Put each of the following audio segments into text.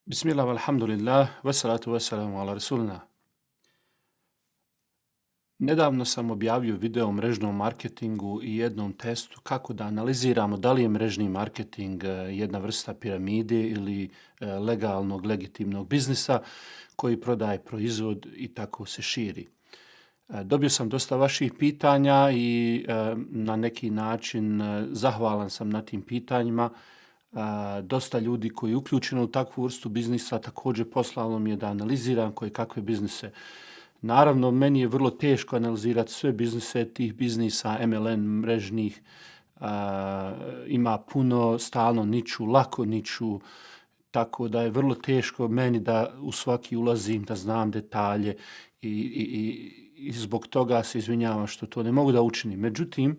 Bismillah, alhamdulillah, wassalatu wassalamu ala rasulina. Nedavno sam objavio video o mrežnom marketingu i jednom testu kako da analiziramo da li je mrežni marketing jedna vrsta piramide ili legalnog, legitimnog biznisa koji prodaje proizvod i tako se širi. Dobio sam dosta vaših pitanja i na neki način zahvalan sam na tim pitanjima. Dosta ljudi koji je uključeno u takvu vrstu biznisa također poslalo mi je da analiziram koje kakve biznise. Naravno, meni je vrlo teško analizirati sve biznise tih biznisa, MLM mrežnih, ima puno, stalno niču, lako niču, tako da je vrlo teško meni da u svaki ulazim, da znam detalje i zbog toga se izvinjavam što to ne mogu da učinim. Međutim,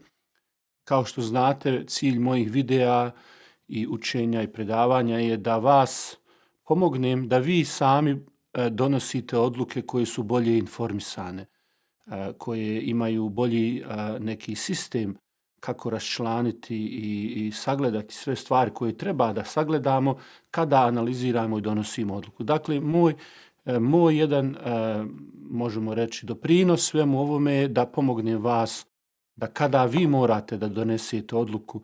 kao što znate, cilj mojih videa i učenja i predavanja je da vas pomognem da vi sami donosite odluke koje su bolje informisane, koje imaju bolji neki sistem kako raščlaniti i sagledati sve stvari koje treba da sagledamo kada analiziramo i donosimo odluku. Dakle, moj jedan, možemo reći, doprinos svemu ovome je da pomognem vas da kada vi morate da donesete odluku,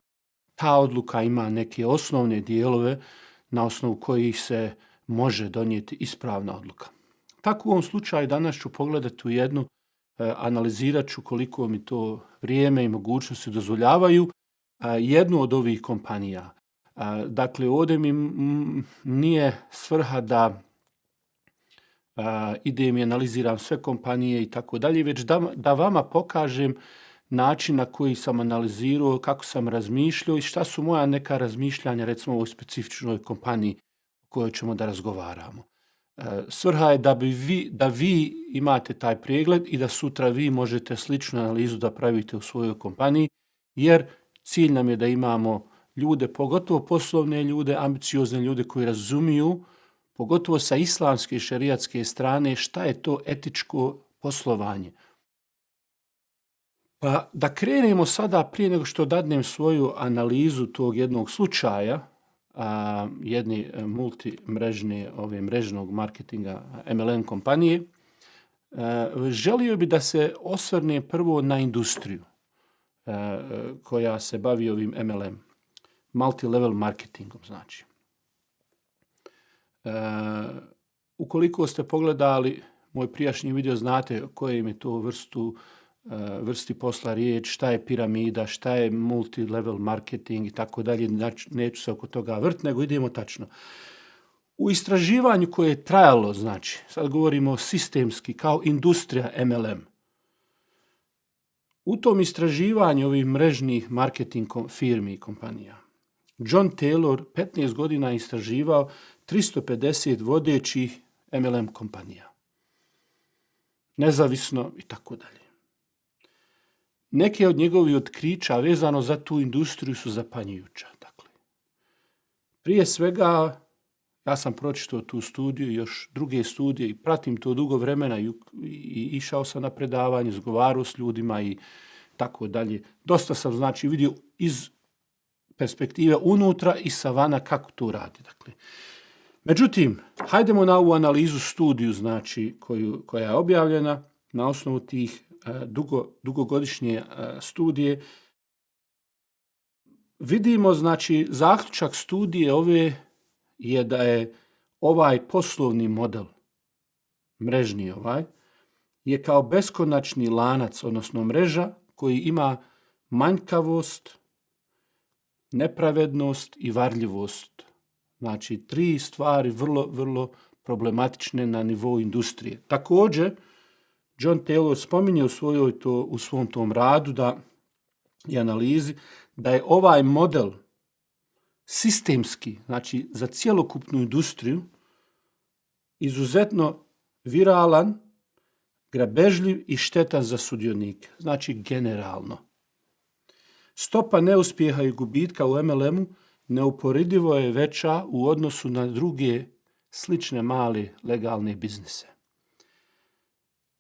ta odluka ima neke osnovne dijelove na osnovu kojih se može donijeti ispravna odluka. Tako u ovom slučaju danas ću pogledati u jednu, analizirat ću koliko mi to vrijeme i mogućnosti dozvoljavaju, jednu od ovih kompanija. Dakle, ovdje mi nije svrha da idem i analiziram sve kompanije i tako dalje, već da vama pokažem način na koji sam analizirao, kako sam razmišljao i šta su moja neka razmišljanja recimo u ovoj specifičnoj kompaniji o kojoj ćemo da razgovaramo. Svrha je da vi imate taj pregled i da sutra vi možete sličnu analizu da pravite u svojoj kompaniji, jer cilj nam je da imamo ljude, pogotovo poslovne ljude, ambiciozne ljude koji razumiju, pogotovo sa islamske i šerijatske strane, šta je to etičko poslovanje. Pa da krenemo sada, prije nego što dadnem svoju analizu tog jednog slučaja, jedne multimrežne, mrežnog marketinga MLM kompanije, želio bi da se osvrne prvo na industriju koja se bavi ovim MLM, multi-level marketingom znači. Ukoliko ste pogledali moj prijašnji video, znate koje im je to vrsti posla riječ, šta je piramida, šta je multi-level marketing i tako dalje. Neću se oko toga vrti, nego idemo tačno. U istraživanju koje je trajalo, znači, sad govorimo sistemski, kao industrija MLM. U tom istraživanju ovih mrežnih marketing firmi i kompanija, John Taylor 15 godina je istraživao 350 vodećih MLM kompanija. Nezavisno i tako dalje. Neke od njegovih otkrića vezano za tu industriju su zapanjujuća. Dakle, prije svega, ja sam pročitao tu studiju, još druge studije i pratim to dugo vremena i išao sam na predavanje, razgovarao s ljudima i tako dalje. Dosta sam znači vidio iz perspektive unutra i sa vana kako to radi. Dakle, međutim, hajdemo na ovu analizu studiju znači koja je objavljena na osnovu tih dugogodišnje studije. Vidimo, znači, zaključak studije ove je da je ovaj poslovni model, mrežni je kao beskonačni lanac, odnosno mreža koji ima manjkavost, nepravednost i varljivost. Znači, 3 stvari vrlo, vrlo problematične na nivou industrije. Također, John Taylor spominje u svom tom radu i analizi da je ovaj model sistemski, znači za cjelokupnu industriju, izuzetno viralan, grabežljiv i štetan za sudionike. Znači generalno. Stopa neuspjeha i gubitka u MLM-u neuporedivo je veća u odnosu na druge slične male legalne biznise.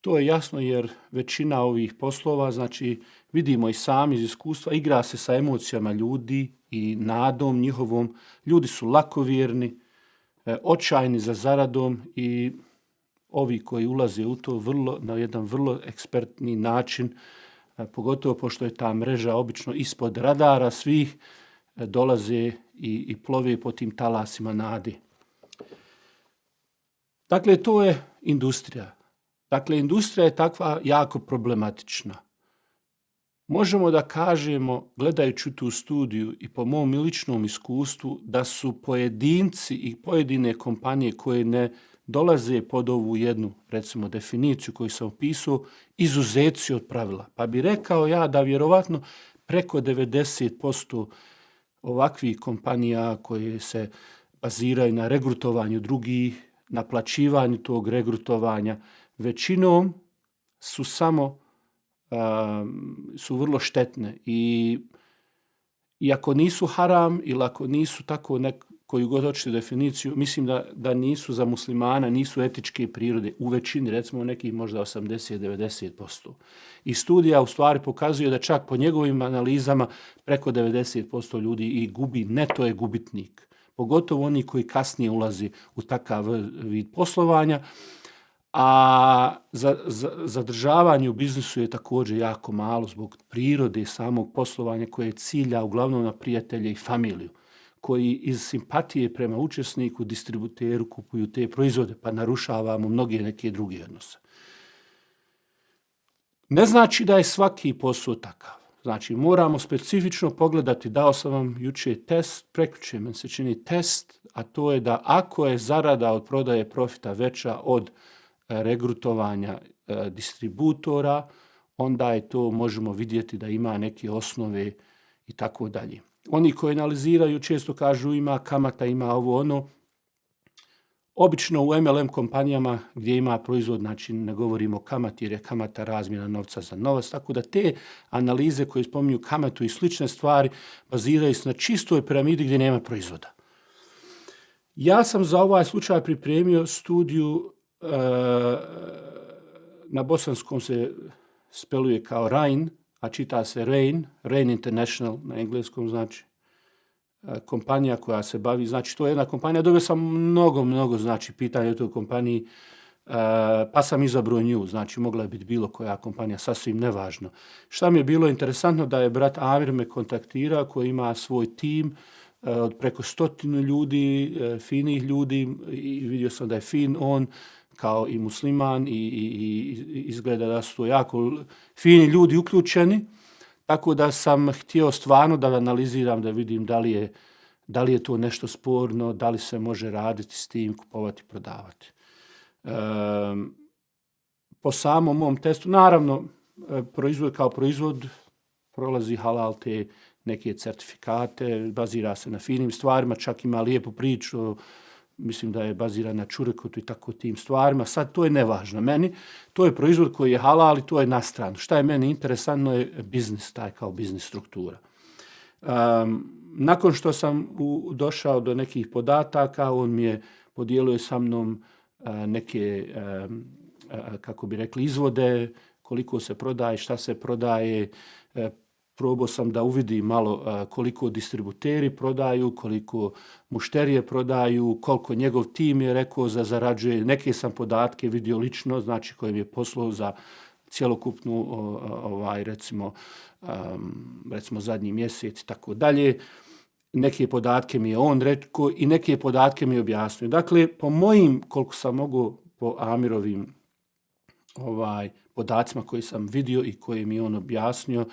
To je jasno jer većina ovih poslova, znači vidimo i sami iz iskustva, igra se sa emocijama ljudi i nadom njihovom. Ljudi su lakovjerni, očajni za zaradom i ovi koji ulaze u to na jedan vrlo ekspertni način, pogotovo pošto je ta mreža obično ispod radara svih, dolaze i plove po tim talasima nadi. Dakle, to je industrija. Dakle, industrija je takva jako problematična. Možemo da kažemo, gledajući tu studiju i po mom ličnom iskustvu, da su pojedinci i pojedine kompanije koje ne dolaze pod ovu jednu, recimo, definiciju koju sam opisao, izuzeci od pravila. Pa bi rekao ja da vjerovatno preko 90% ovakvih kompanija koje se baziraju na regrutovanju drugih, naplaćivanju tog regrutovanja, većinom su su vrlo štetne i ako nisu haram ili ako nisu tako koju god hoćete definiciju, mislim da nisu za muslimana, nisu etičke prirode u većini, recimo nekih možda 80-90%. I studija u stvari pokazuje da čak po njegovim analizama preko 90% ljudi i gubi, neto je gubitnik. Pogotovo oni koji kasnije ulazi u takav vid poslovanja. A zadržavanje u biznisu je također jako malo zbog prirode samog poslovanja koje cilja uglavnom na prijatelje i familiju, koji iz simpatije prema učesniku, distributeru kupuju te proizvode, pa narušavamo mnoge neke druge odnose. Ne znači da je svaki posao takav. Znači, moramo specifično pogledati, dao sam vam jučer test, prekjučer meni se čini test, a to je da ako je zarada od prodaje profita veća od regrutovanja distributora, onda je to, možemo vidjeti da ima neke osnove i tako dalje. Oni koji analiziraju često kažu ima kamata, ima ovo ono. Obično u MLM kompanijama gdje ima proizvod, znači ne govorimo o kamati jer je kamata razmjena novca za novac, tako da te analize koje spominju kamatu i slične stvari baziraju se na čistoj piramidi gdje nema proizvoda. Ja sam za ovaj slučaj pripremio studiju, na bosanskom se speluje kao Rain, a čita se Rain International na engleskom, znači kompanija koja se bavi, znači to je jedna kompanija, dobio sam mnogo znači pitanja o toj kompaniji, pa sam izabrao nju, znači mogla je biti bilo koja kompanija, sasvim nevažno. Šta mi je bilo interesantno da je brat Amir me kontaktirao koji ima svoj tim od preko 100 ljudi, finih ljudi i vidio sam da je fin on kao i musliman i izgleda da su to jako fini ljudi uključeni. Tako da sam htio stvarno da analiziram, da vidim da li je to nešto sporno, da li se može raditi s tim, kupovati, prodavati. Po samom mom testu, naravno, proizvod kao proizvod prolazi halal te neke certifikate, bazira se na finim stvarima, čak ima lijepu priču, mislim da je baziran na čurekotu i tako tim stvarima. Sad to je nevažno meni. To je proizvod koji je halal i to je na stranu. Šta je meni interesantno je biznis, taj kao biznis struktura. Nakon što sam došao do nekih podataka, on mi je podijelio sa mnom neke, kako bi rekli, izvode, koliko se prodaje, šta se prodaje. Probao sam da uvidim malo koliko distributeri prodaju, koliko mušterije prodaju, koliko njegov tim je rekao zarađuje. Neke sam podatke vidio lično, znači koje mi je poslao za cjelokupnu, recimo zadnji mjesec i tako dalje. Neke podatke mi je on rekao i neke podatke mi je objasnio. Dakle, po mojim, koliko sam mogao, po Amirovim podacima koji sam vidio i koje mi je on objasnio,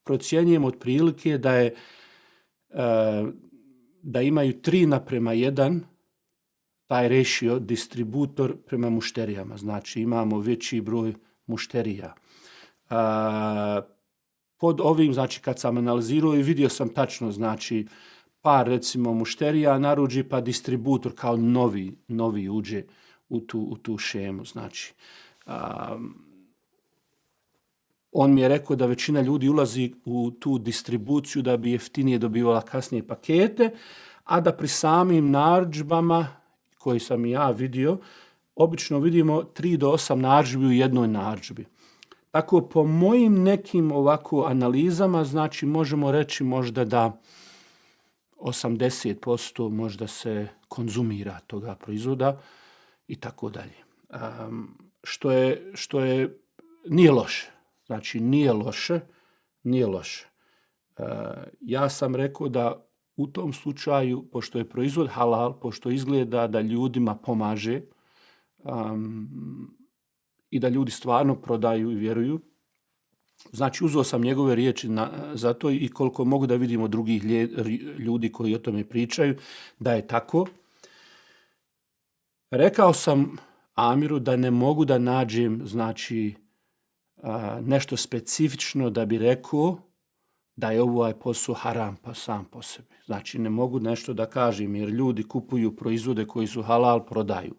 procjenjujem otprilike da imaju 3:1 taj ratio distributor prema mušterijama. Znači imamo veći broj mušterija. Pod ovim, znači kad sam analizirao i vidio sam tačno, znači par recimo mušterija naruči pa distributor kao novi uđe u tu šemu. Znači, on mi je rekao da većina ljudi ulazi u tu distribuciju da bi jeftinije dobivala kasnije pakete, a da pri samim narudžbama koje sam i ja vidio, obično vidimo 3 do 8 narudžbi u jednoj narudžbi. Tako po mojim nekim ovako analizama, znači možemo reći možda da 80% možda se konzumira toga proizvoda i tako dalje. Što je nije loše. Znači nije loše. Ja sam rekao da u tom slučaju, pošto je proizvod halal, pošto izgleda da ljudima pomaže i da ljudi stvarno prodaju i vjeruju, znači uzeo sam njegove riječi za to i koliko mogu da vidimo drugih ljudi koji o tome pričaju, da je tako. Rekao sam Amiru da ne mogu da nađem znači, nešto specifično da bi rekao da je ovaj posao haram pa sam po sebi. Znači ne mogu nešto da kažem jer ljudi kupuju proizvode koji su halal, prodaju.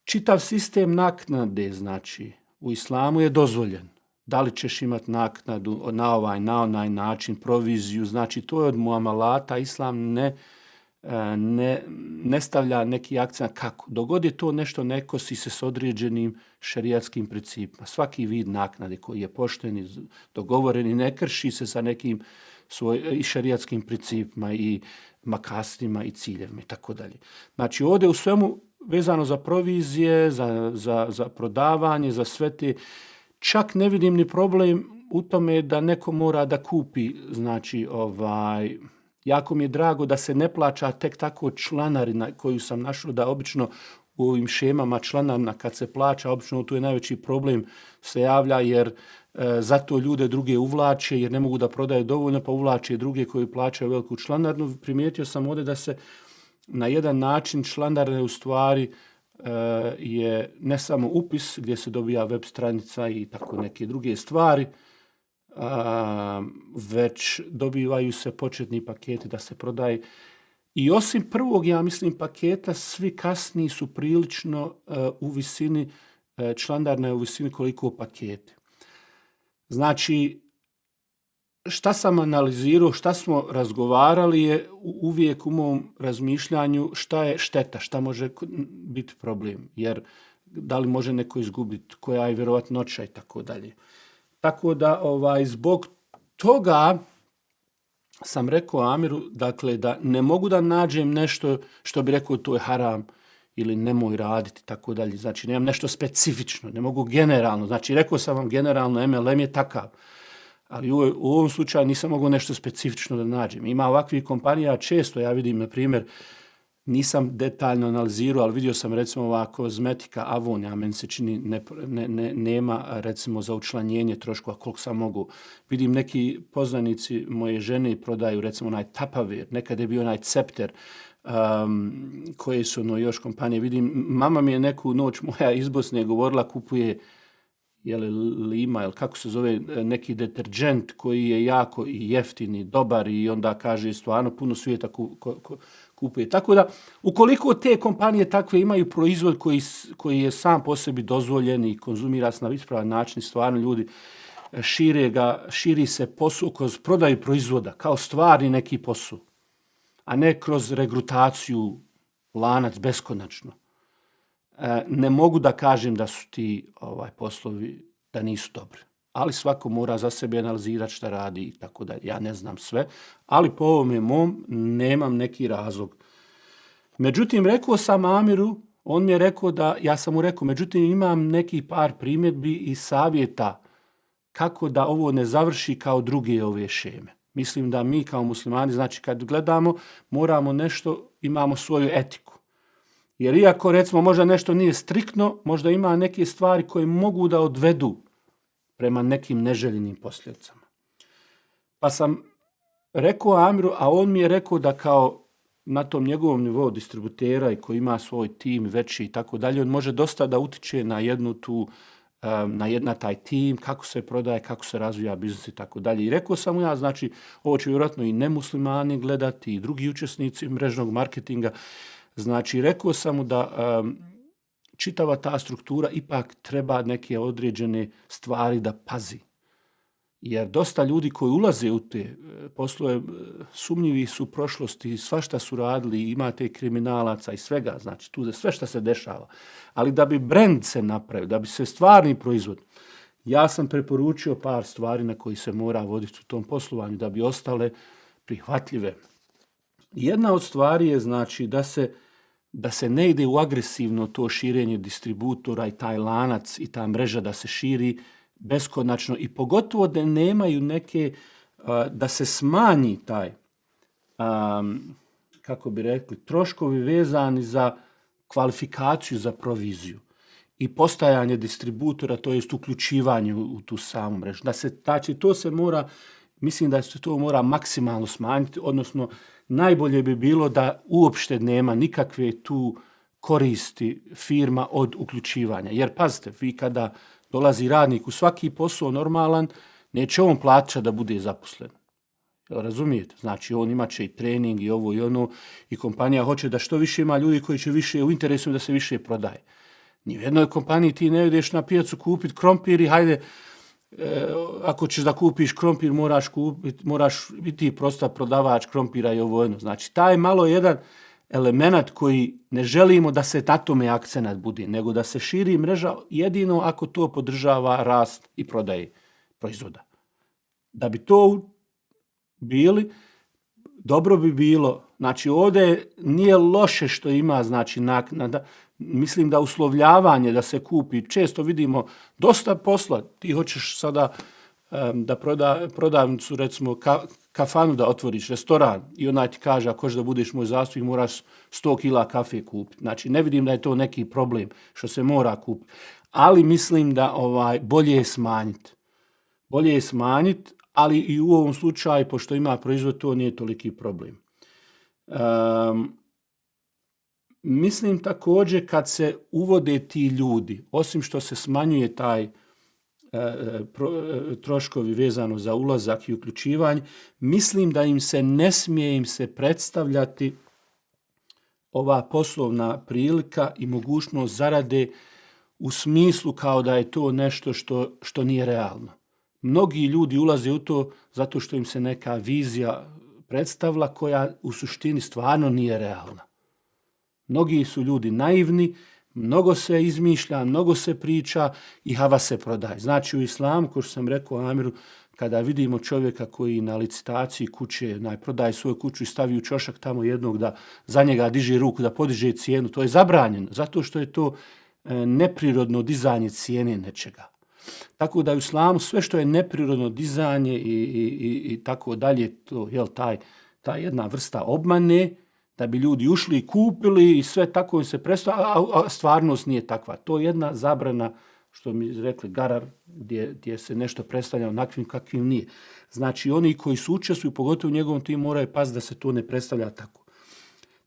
Čitav sistem naknade znači u islamu je dozvoljen. Da li ćeš imati naknadu na onaj način, proviziju, znači to je od muamalata, islam ne stavlja neki akcent kako. Dogod je to nešto ne kosi se s određenim šerijatskim principima. Svaki vid naknade koji je pošten i dogovoren i ne krši se sa nekim i šerijatskim principima i makastima i ciljevima i tako dalje. Znači ovdje u svemu vezano za provizije, za prodavanje, za sve te, čak ne vidim ni problem u tome da neko mora da kupi, znači jako mi je drago da se ne plaća tek tako članarina koju sam našao da obično u ovim šemama članarina kad se plaća, obično tu je najveći problem se javlja jer zato ljude druge uvlače jer ne mogu da prodaju dovoljno pa uvlače druge koji plaćaju veliku članarinu. Primijetio sam ovdje da se na jedan način članarine u stvari je ne samo upis gdje se dobija web stranica i tako neke druge stvari, već dobivaju se početni paketi da se prodaje. I osim prvog, ja mislim, paketa, svi kasniji su prilično u visini, članarina je u visini koliko pakete. Znači, šta sam analizirao, šta smo razgovarali je uvijek u mom razmišljanju šta je šteta, šta može biti problem, jer da li može neko izgubiti, koja je vjerovatnoća i tako dalje. Tako da zbog toga sam rekao Amiru, dakle, da ne mogu da nađem nešto što bi rekao to je haram ili nemoj raditi, tako dalje. Znači, nemam nešto specifično, ne mogu generalno. Znači, rekao sam vam generalno, MLM je takav. Ali u ovom slučaju nisam mogao nešto specifično da nađem. Ima ovakvih kompanija često, ja vidim, na primjer, nisam detaljno analizirao, ali vidio sam recimo ova kozmetika Avon, a meni se čini nema recimo za učlanjenje troškova koliko sam mogu. Vidim neki poznanici moje žene prodaju recimo onaj Tupperware, nekad je bio onaj Cepter, koje su još kompanije. Vidim, mama mi je neku noć moja iz Bosne govorila kupuje Lima, ili kako se zove, neki deterđent koji je jako i jeftini, dobar i onda kaže stvarno puno svijeta kupuje. Tako da, ukoliko te kompanije takve imaju proizvod koji je sam po sebi dozvoljen i konzumira se na ispravan način, stvarno ljudi širi se posao kroz prodaju proizvoda, kao stvarni neki posao, a ne kroz regrutaciju lanac beskonačno. Ne mogu da kažem da su ti poslovi da nisu dobri. Ali svako mora za sebe analizirati šta radi i tako da. Ja ne znam sve, ali po ovome mom nemam neki razlog. Međutim, rekao sam Amiru, on mi je rekao da, ja sam mu rekao, međutim imam neki par primjedbi i savjeta kako da ovo ne završi kao druge ove šeme. Mislim da mi kao muslimani, znači kad gledamo, moramo nešto, imamo svoju etiku. Jer iako recimo možda nešto nije striktno, možda ima neke stvari koje mogu da odvedu prema nekim neželjenim posljedicama. Pa sam rekao Amiru, a on mi je rekao da kao na tom njegovom nivou distributera i koji ima svoj tim veći i tako dalje, on može dosta da utiče na jednu tu, na taj tim, kako se prodaje, kako se razvija biznis i tako dalje. I rekao sam mu ja, znači, ovo će vjerojatno i nemuslimani gledati i drugi učesnici mrežnog marketinga. Znači, rekao sam mu da čitava ta struktura ipak treba neke određene stvari da pazi. Jer dosta ljudi koji ulaze u te poslove, sumnjivi su u prošlosti, svašta su radili, imate kriminalaca i svega, znači tu sve šta se dešava. Ali da bi brend se napravio, da bi se stvarni proizvod, ja sam preporučio par stvari na koji se mora voditi u tom poslovanju da bi ostale prihvatljive Jedna od stvari je znači da se ne ide u agresivno to širenje distributora i taj lanac i ta mreža da se širi beskonačno i pogotovo da nemaju neke, da se smanji taj, kako bi rekli, troškovi vezani za kvalifikaciju za proviziju i postajanje distributora, to jest uključivanje u tu samu mrežu. Znači, to se mora, mislim da se to mora maksimalno smanjiti, odnosno najbolje bi bilo da uopšte nema nikakve tu koristi firma od uključivanja. Jer pazite, vi kada dolazi radnik u svaki posao normalan, neće on plaćati da bude zaposlen. Razumijete? Znači, on imaće i trening i ovo i ono i kompanija hoće da što više ima ljudi koji će više u interesu da se više prodaje. Ni u jednoj kompaniji ti ne ideš na pijacu kupiti krompir i hajde, ako ćeš da kupiš krompir, moraš biti prosta prodavač krompira i ovo jedno. Znači, taj malo jedan element koji ne želimo da se na tome akcenat bude, nego da se širi mreža jedino ako to podržava rast i prodaje proizvoda. Da bi to bili, dobro bi bilo, znači ovdje nije loše što ima, znači naknada, mislim da uslovljavanje da se kupi, često vidimo dosta posla, ti hoćeš sada da prodavnicu, recimo kafanu da otvoriš, restoran i onaj ti kaže ako hoćeš da budeš moj zastupnik moraš 100 kila kafe kupiti. Znači ne vidim da je to neki problem što se mora kupiti, ali mislim da bolje je smanjiti. Bolje je smanjiti, ali i u ovom slučaju, pošto ima proizvod, to nije toliki problem. Mislim također kad se uvode ti ljudi, osim što se smanjuje taj troškovi vezano za ulazak i uključivanje, mislim da im se ne smije im se predstavljati ova poslovna prilika i mogućnost zarade u smislu kao da je to nešto što nije realno. Mnogi ljudi ulaze u to zato što im se neka vizija predstavila koja u suštini stvarno nije realna. Mnogi su ljudi naivni, mnogo se izmišlja, mnogo se priča i hava se prodaje. Znači u islamu, kao što sam rekao Amiru, kada vidimo čovjeka koji na licitaciji kuće prodaje svoju kuću i stavi u čošak tamo jednog da za njega diže ruku, da podiže cijenu, to je zabranjeno, zato što je to neprirodno dizanje cijene nečega. Tako da u islamu sve što je neprirodno dizanje i tako dalje, to je ta jedna vrsta obmane, da bi ljudi ušli i kupili i sve tako im se predstavlja, a stvarnost nije takva. To je jedna zabrana, što mi rekli, garar, gdje se nešto predstavlja onakvim kakvim nije. Znači oni koji su učestvuju, pogotovo u njegovom timu, moraju paziti da se to ne predstavlja tako.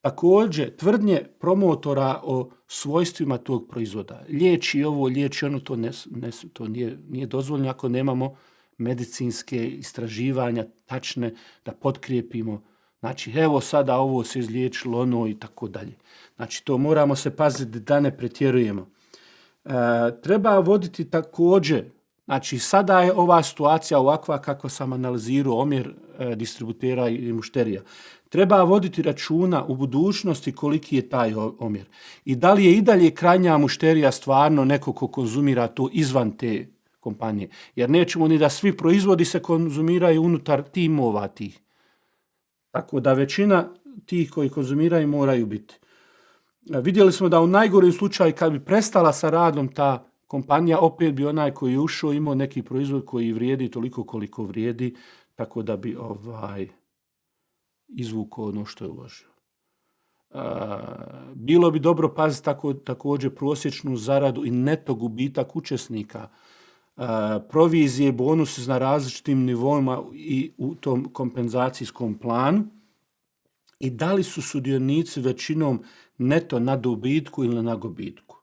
Također, tvrdnje promotora o svojstvima tog proizvoda, liječi ovo, liječi ono, to nije dozvoljeno ako nemamo medicinske istraživanja tačne da potkrijepimo. Znači, evo sada ovo se izliječilo, ono i tako dalje. Znači, to moramo se paziti da ne pretjerujemo. Treba voditi također, znači sada je ova situacija ovakva kako sam analizirao omjer distributera i mušterija. Treba voditi računa u budućnosti koliki je taj omjer. I da li je i dalje krajnja mušterija stvarno neko ko konzumira to izvan te kompanije. Jer nećemo ni da svi proizvodi se konzumiraju unutar timova tih. Tako da većina tih koji konzumiraju moraju biti. Vidjeli smo da u najgorem slučaju kad bi prestala sa radom ta kompanija, opet bi onaj koji je ušao imao neki proizvod koji vrijedi toliko koliko vrijedi, tako da bi izvukao ono što je uložio. Bilo bi dobro paziti također prosječnu zaradu i neto gubitak učesnika, provizije, bonuse na različitim nivoima i u tom kompenzacijskom planu i da li su sudionici većinom neto na dobitku ili na gubitku.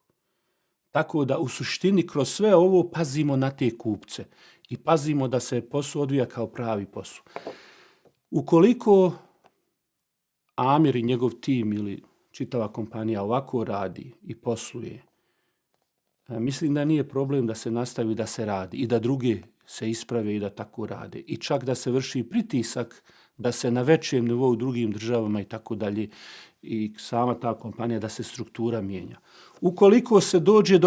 Tako da u suštini kroz sve ovo pazimo na te kupce i pazimo da se posao odvija kao pravi posao. Ukoliko Amir i njegov tim ili čitava kompanija ovako radi i posluje, mislim da nije problem da se nastavi da se radi i da druge se isprave i da tako rade. I čak da se vrši pritisak da se na većem nivou u drugim državama i tako dalje i sama ta kompanija da se struktura mijenja. Ukoliko dođe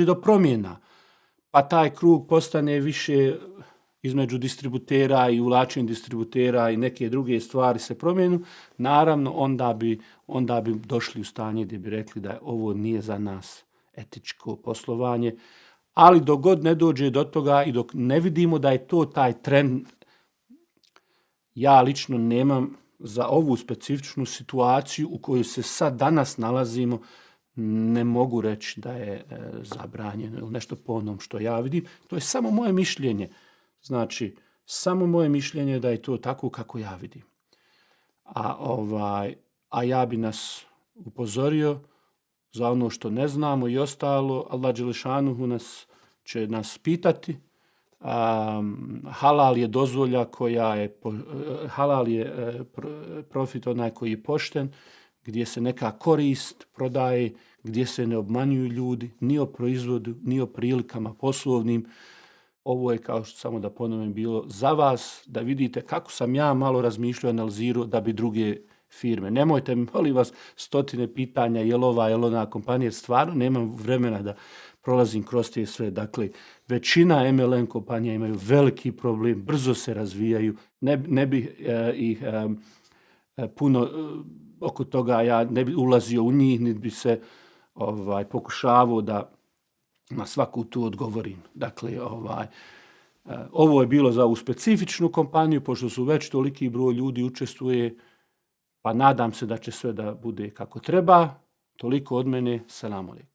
do promjena, pa taj krug postane više između distributera i uvlačenja distributera i neke druge stvari se promijenu, naravno onda bi došli u stanje gdje bi rekli da ovo nije za nas etičko poslovanje, ali dok god ne dođe do toga i dok ne vidimo da je to taj trend, ja lično nemam za ovu specifičnu situaciju u kojoj se sad danas nalazimo, ne mogu reći da je zabranjeno ili nešto po onom što ja vidim. To je samo moje mišljenje. Znači, samo moje mišljenje da je to tako kako ja vidim. A ja bi nas upozorio za ono što ne znamo i ostalo. Allah dželešanuhu će nas pitati. Halal je dozvolja halal je profit onaj koji je pošten, gdje se neka korist prodaje, gdje se ne obmanjuju ljudi, ni o proizvodu, ni o prilikama poslovnim. Ovo je, kao što samo da ponovim, bilo za vas, da vidite kako sam ja malo razmišljao i analizirao da bi druge firme. Nemojte mi, molim vas, stotine pitanja, je li ova, je li ona kompanija, jer stvarno nemam vremena da prolazim kroz te sve. Dakle, većina MLM kompanija imaju veliki problem, brzo se razvijaju, ne bi ih puno oko toga, ja ne bi ulazio u njih, niti bi se pokušavao da na svaku tu odgovorim. Dakle, ovo je bilo za ovu specifičnu kompaniju, pošto su već toliki broj ljudi učestvuje, pa nadam se da će sve da bude kako treba. Toliko od mene. Selam alejkum.